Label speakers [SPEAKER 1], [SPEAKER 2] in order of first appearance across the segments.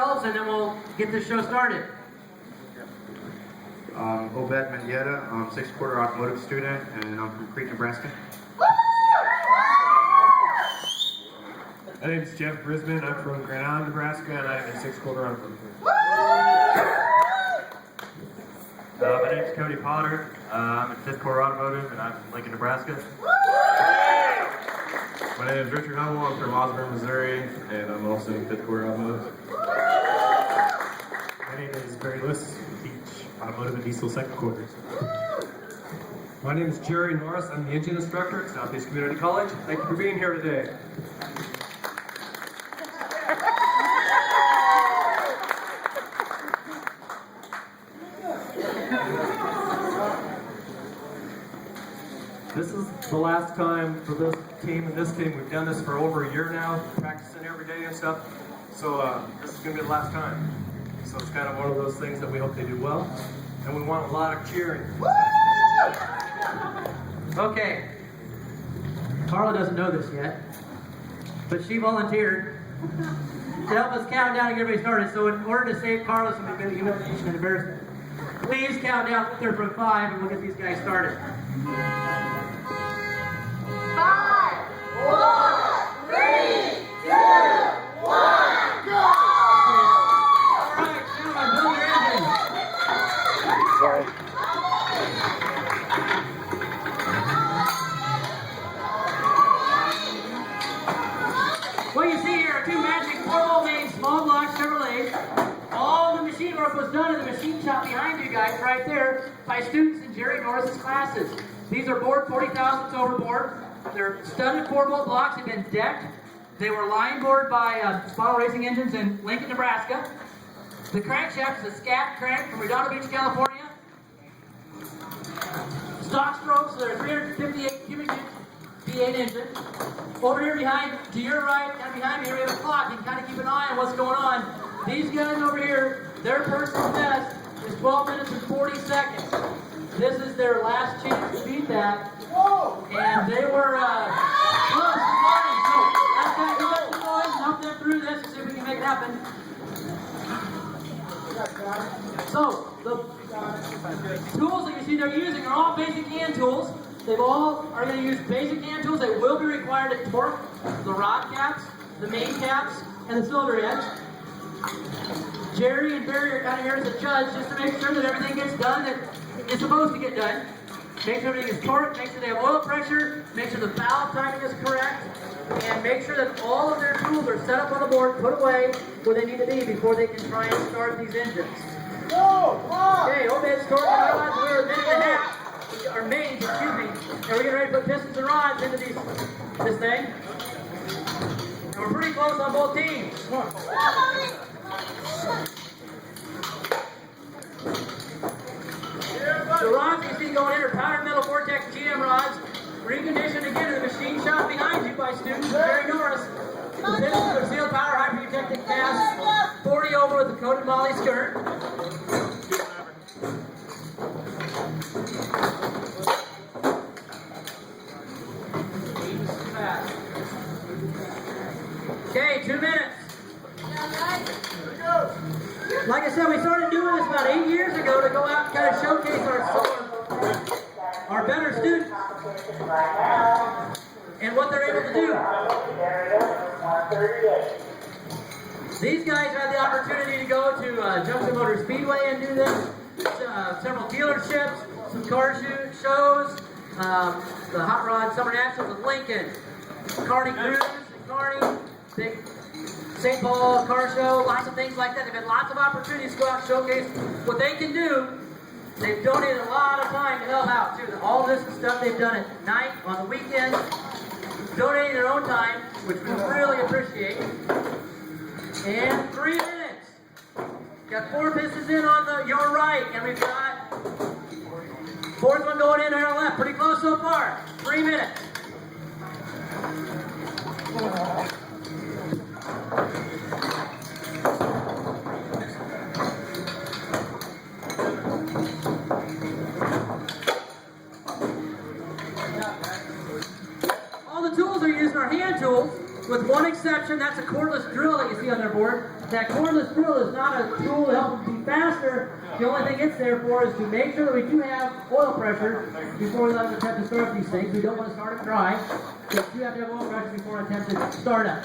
[SPEAKER 1] yourselves, and then we'll get this show started.
[SPEAKER 2] Obed Mendieta, I'm 6th quarter automotive student, and I'm from Crete, Nebraska.
[SPEAKER 3] My name is Jeff Brisbane. I'm from Grand Island, Nebraska, and I'm in 6th quarter automotive.
[SPEAKER 4] My name is Cody Potter. I'm in 5th quarter automotive, and I'm from Lincoln, Nebraska.
[SPEAKER 3] My name is Richard Hummel. I'm from Osborne, Missouri, and I'm also in 5th quarter automotive. My name is Barry Lewis. I teach automotive and diesel 2nd quarters.
[SPEAKER 5] My name is Jerry Norris. I'm the engine instructor at SouthEast Community College. Thank you for being here today. This is the last time for this team and this team. We've done this for over a year now, practicing every day and stuff. So this is going to be the last time. So it's kind of one of those things that we hope they do well. And we want a lot of cheering.
[SPEAKER 1] Okay. Carla doesn't know this yet, but she volunteered to help us count down and get everybody started. So in order to save Carla some humiliation and embarrassment, please count down with her from 5 and we'll get these guys started.
[SPEAKER 6] 5, 4, 3, 2, 1, go!
[SPEAKER 1] All right, gentlemen, build your engine. What you see here are two magic 4-volt main small block Chevrolets. All the machine work was done in the machine shop behind you guys right there by students in Jerry Norris's classes. These are bored 40 thousandths overboard. They're studded 4-volt blocks. They've been decked. They were line bored by Spottle Racing Engines in Lincoln, Nebraska. The crankshaft is a scat crank from Redondo Beach, California. Stock strokes, so they're 358 cubic inch V8 engine. Over here behind, to your right, kind of behind me here, we have a clock. You can kind of keep an eye on what's going on. These guys over here, their personal best is 12 minutes and 40 seconds. This is their last chance to beat that. And they were close this morning. So let's get the noise and help them through this and see if we can make it happen. So the tools that you see they're using are all basic hand tools. They all are going to use basic hand tools. They will be required to torque the rod caps, the main caps, and the cylinder heads. Jerry and Barry are kind of here as a judge just to make sure that everything gets done that it's supposed to get done. Make sure everything is torqued, make sure they have oil pressure, make sure the valve timing is correct, and make sure that all of their tools are set up on the board, put away where they need to be before they can try and start these engines. Okay, Obed's torquing rods. We're a minute and a half. Our mains, excuse me, and we're getting ready to put pistons and rods into this thing. And we're pretty close on both teams. The rods you see going in are powdered metal Vortex GM rods, reconditioned again in the machine shop behind you by students Jerry Norris. The pistons are sealed powder hyper-protected cast, 40 over with the coated moly skirt. Okay, 2 minutes. Like I said, we started doing this about 8 years ago to go out and kind of showcase our better students and what they're able to do. These guys had the opportunity to go to Junction Motor Speedway and do this, several dealerships, some car shows, the Hot Rod Summer Nationals in Lincoln, Carney Cruise and Carney, big St. Paul car show, lots of things like that. They've had lots of opportunities to go out and showcase what they can do. They've donated a lot of time to help out too. All this stuff they've done at night, on the weekends, donating their own time, which we really appreciate. And 3 minutes. Got 4 pistons in on your right, and we've got 4th one going in on our left. Pretty close so far. 3 minutes. All the tools are using are hand tools, with one exception. That's a cordless drill that you see on their board. That cordless drill is not a tool to help them be faster. The only thing it's there for is to make sure that we do have oil pressure before we let them attempt to start these things. We don't want to start them dry. So you have to have oil pressure before an attempt to start up.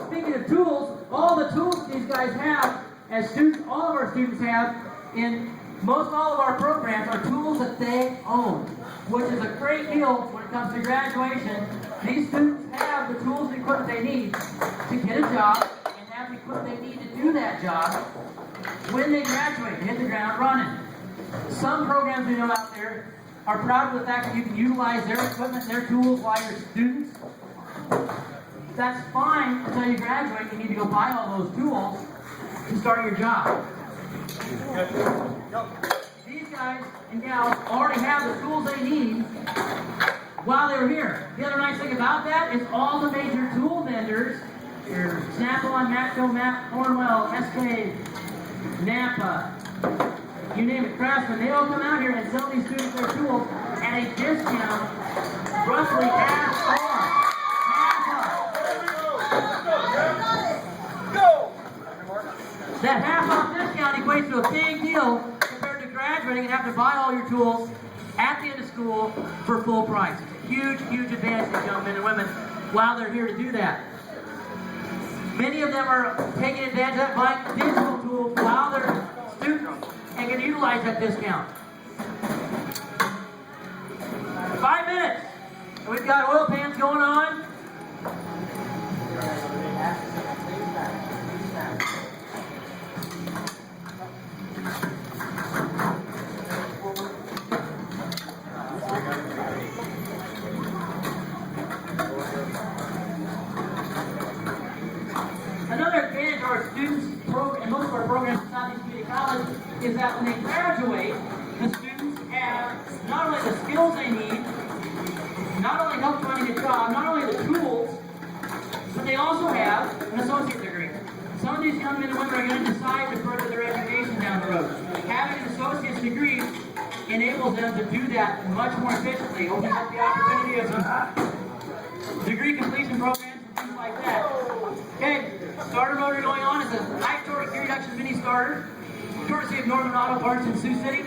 [SPEAKER 1] Speaking of tools, all the tools these guys have, as students, all of our students have in most all of our programs are tools that they own, which is a great deal when it comes to graduation. These students have the tools and equipment they need to get a job and have the equipment they need to do that job when they graduate and hit the ground running. Some programs we know out there are proud of the fact that you can utilize their equipment, their tools while you're students. That's fine until you graduate. You need to go buy all those tools to start your job. These guys and gals already have the tools they need while they were here. The other nice thing about that is all the major tool vendors, your Snap-on, Matco, Cornwell, SK, Napa, you name it, Craftsman, they all come out here and sell these students their tools at a discount, roughly half off. That half off discount equates to a big deal compared to graduating and having to buy all your tools at the end of school for full price. Huge, huge advantage to young men and women while they're here to do that. Many of them are taking advantage of that, buying digital tools while they're students and can utilize that discount. 5 minutes. And we've got oil pans going on. Another advantage of our students and most of our programs at SouthEast Community College is that when they graduate, the students have not only the skills they need, not only help finding a job, not only the tools, but they also have an associate degree. Some of these young men and women are going to decide to further their education down the road. Having an associate's degree enables them to do that much more efficiently, opens up the opportunity of some degree completion programs and things like that. Okay, starter motor going on is a high torque gear reduction mini starter, courtesy of Northern Auto Parts in Sioux City.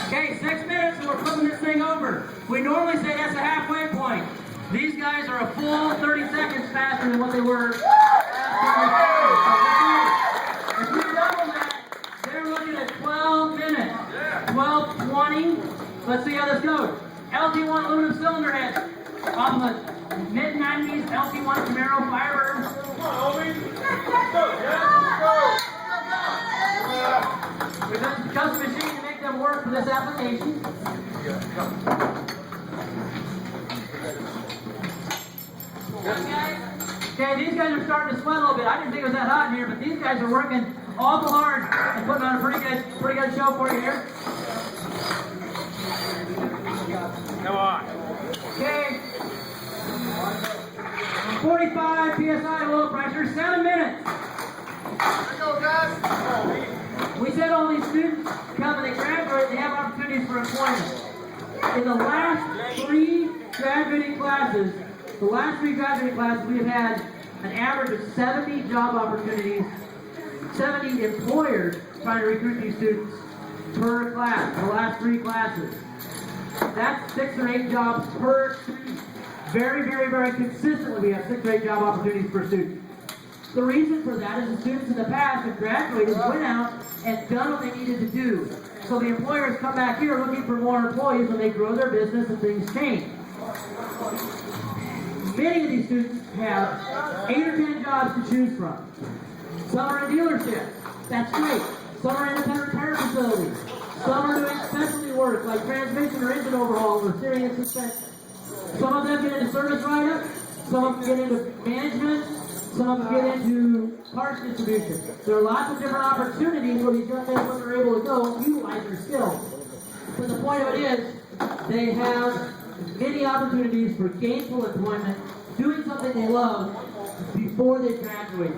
[SPEAKER 1] Okay, 6 minutes and we're flipping this thing over. We normally say that's the halfway point. These guys are a full 30 seconds faster than what they were last time. If we double that, they're looking at 12 minutes. 12:20. Let's see how this goes. LT1 aluminum cylinder head off of a mid-90s LT1 Camaro Firebird. We've done some custom machine to make them work for this application. Okay, these guys are starting to sweat a little bit. I didn't think it was that hot in here, but these guys are working awful hard and putting on a pretty good show for you here.
[SPEAKER 3] Come on.
[SPEAKER 1] Okay. 45 psi oil pressure, 7 minutes. We said all these students come and they graduate, they have opportunities for employment. In the last three graduating classes, we have had an average of 70 job opportunities, 70 employers trying to recruit these students per class, the last three classes. That's 6 or 8 jobs per student. Very, very, very consistently we have 6 or 8 job opportunities per student. The reason for that is the students in the past have graduated, went out, and done what they needed to do. So the employers come back here looking for more employees when they grow their business and things change. Many of these students have 8 or 10 jobs to choose from. Some are in dealerships. That's great. Some are in independent repair facilities. Some are doing specialty work like transmission or engine overhaul or steering and suspension. Some of them get into service write-up. Some of them get into management. Some of them get into parts distribution. There are lots of different opportunities where these young men and women are able to go and utilize their skills. But the point of it is, they have many opportunities for gainful employment, doing something they love before they graduate.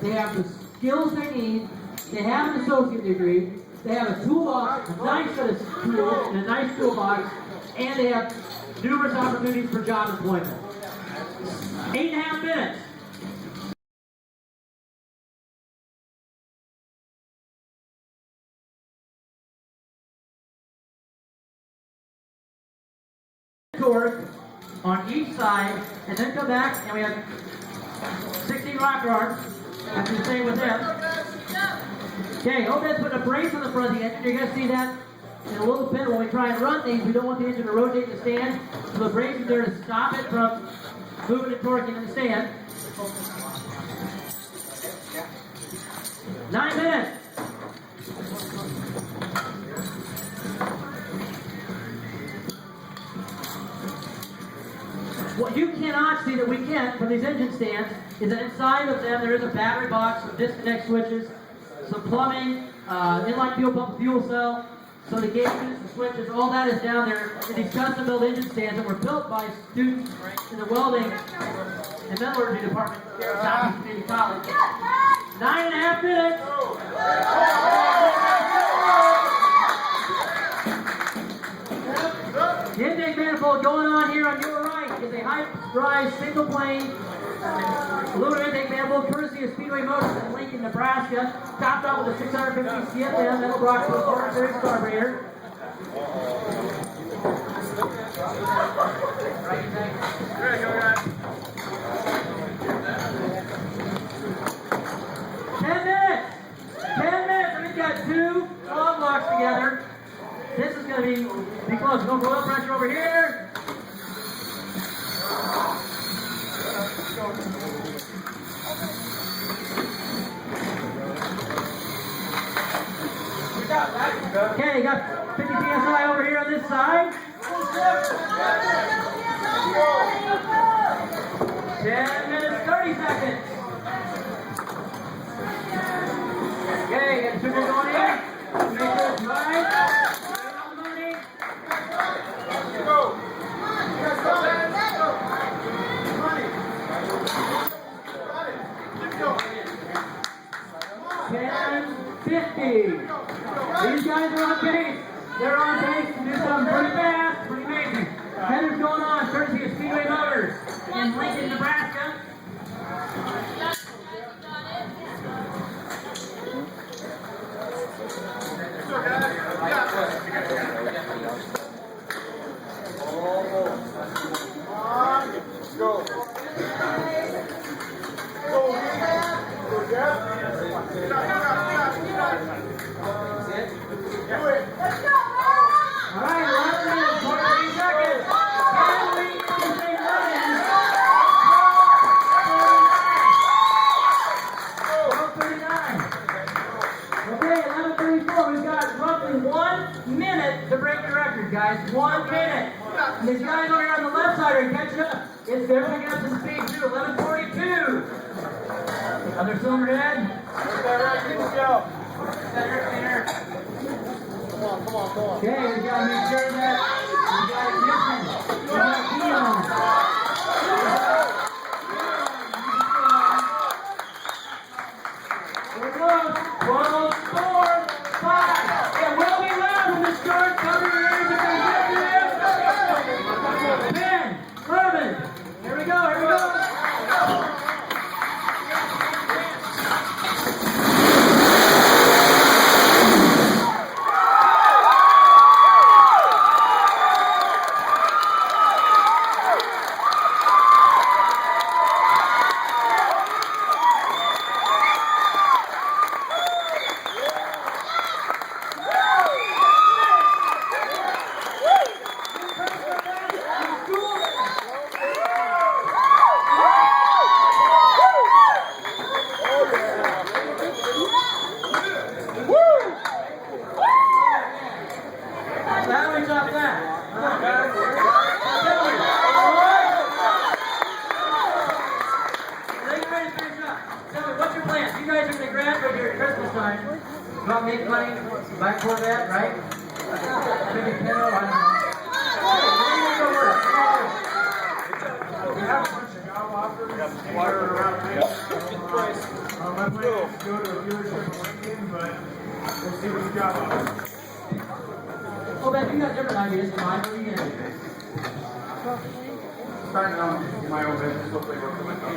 [SPEAKER 1] They have the skills they need, they have an associate degree, they have a toolbox, a nice set of tools, and a nice toolbox, and they have numerous opportunities for job employment. 8.5 minutes. Course on each side, and then come back, and we have 16 rock arms. Have to stay with them. Okay, Obed's put a brace on the front of the engine. You're going to see that in a little bit when we try and run these. We don't want the engine to rotate the stand, so the brace is there to stop it from moving and torquing in the stand. 9 minutes. What you cannot see that we can from these engine stands is that inside of them there is a battery box, some disconnect switches, some plumbing, inline fuel pump, fuel cell, so the gauges, the switches, all that is down there in these custom-built engine stands that were built by students in the welding and metallurgy department here at Southeast Community College. 9.5 minutes. The intake manifold going on here on your right is a high-rise single-plane aluminum intake manifold courtesy of Speedway Motors in Lincoln, Nebraska, topped out with a 650 CFM metal block performance carburetor. Ten minutes. We've got two long blocks together. This is going to be close. Go for oil pressure over here. Okay, you got 50 psi over here on this side. 10 minutes, 30 seconds. Okay, you got the sugar going in. Make sure it's right. These guys are on pace. They're on pace to do something pretty fast, pretty amazing. Headers going on, courtesy of Speedway Motors in Lincoln, Nebraska. Guys, 1 minute. And these guys over here on the left side are catching up. It's they're going to get up to speed too. 11:42. Other cylinder head. Come on. Okay, we got to make sure that we got ignition. We got key on. We're close. 12, 4, 5. It will be loud when this starts. Cover your ears. 10, 11. Here we go. Make money, buy Corvette, right? Maybe Pinto, I don't know. We have a bunch of job offers. Water around my plan is to go to a dealership in Lincoln, but we'll see what the job offers. Oh, Ben, you got different ideas in mind. What are you going to do?
[SPEAKER 5] starting on my own business, hopefully work for myself.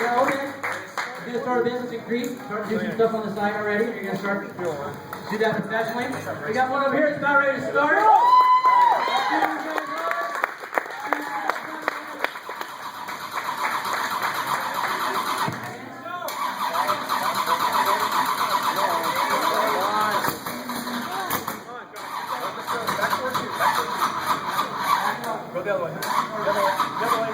[SPEAKER 1] Yeah, okay. You're gonna start a business in Crete, start doing some stuff on the side already. You're gonna start do that professionally. We got one over here that's about ready to start.
[SPEAKER 5] Go the other way. The other way.